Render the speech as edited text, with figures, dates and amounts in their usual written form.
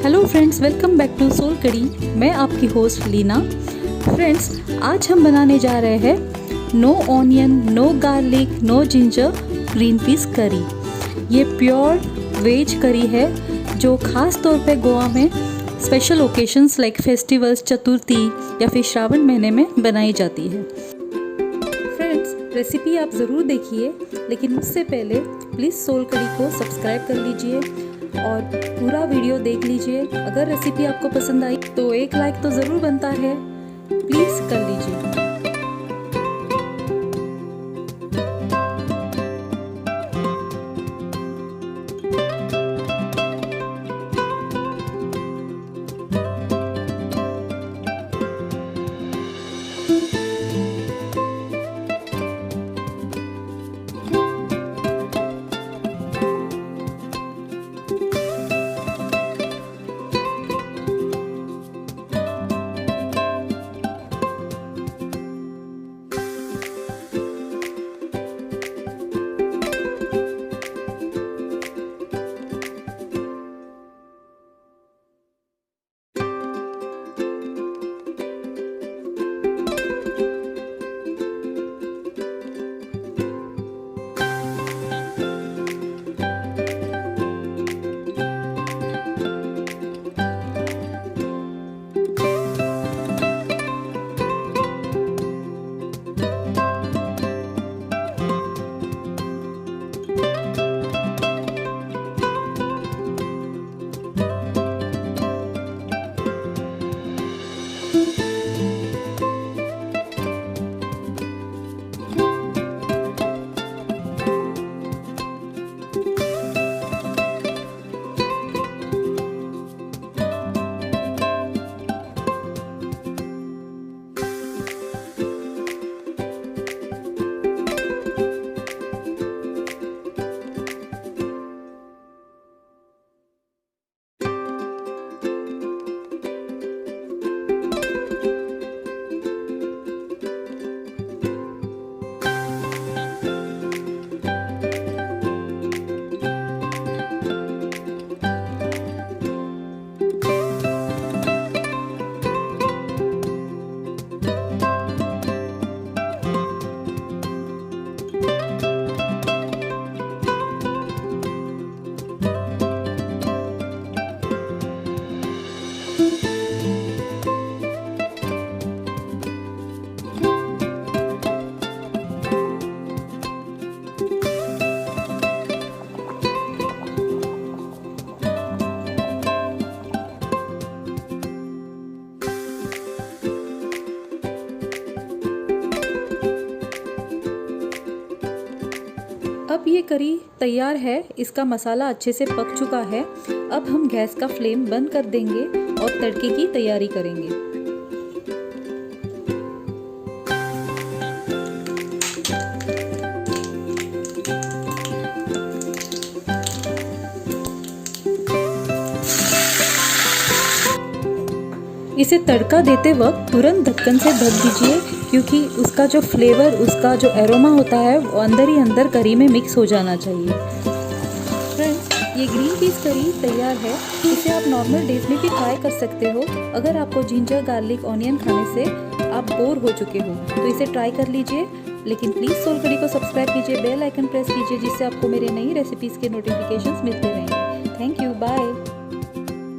Hello friends, welcome back to soul Kadhi. मैं आपकी host Leena. Friends, आज हम बनाने जा रहे हैं no onion, no garlic, no ginger green peas curry. ये प्योर वेज करी है जो ख़ास तौर पे गोवा में स्पेशल ओकेशंस लाइक फेस्टिवल्स, चतुर्थी या फिर श्रावण महीने में बनाई जाती है। फ्रेंड्स, रेसिपी आप ज़रूर देखिए, लेकिन उससे पहले प्लीज़ सोल कड़ी को सब्सक्राइब कर लीजिए और पूरा वीडियो देख लीजिए। अगर रेसिपी आपको पसंद आई तो एक लाइक तो ज़रूर बनता है, प्लीज़ कर लीजिए। अब ये करी तैयार है, इसका मसाला अच्छे से पक चुका है। अब हम गैस का फ्लेम बंद कर देंगे और तड़के की तैयारी करेंगे। इसे तड़का देते वक्त तुरंत ढक्कन से ढक दीजिए, क्योंकि उसका जो फ्लेवर, उसका जो एरोमा होता है वो अंदर ही अंदर करी में मिक्स हो जाना चाहिए। फ्रेंड्स, ये ग्रीन पीस करी तैयार है। इसे आप नॉर्मल डेज में भी ट्राई कर सकते हो। अगर आपको जिंजर, गार्लिक, ऑनियन खाने से आप बोर हो चुके हो तो इसे ट्राई कर लीजिए। लेकिन प्लीज़ सोल कड़ी को सब्सक्राइब कीजिए, बेल आइकन प्रेस कीजिए, जिससे आपको मेरे नई रेसिपीज़ के नोटिफिकेशंस मिलते रहेंगे। Thank you, bye.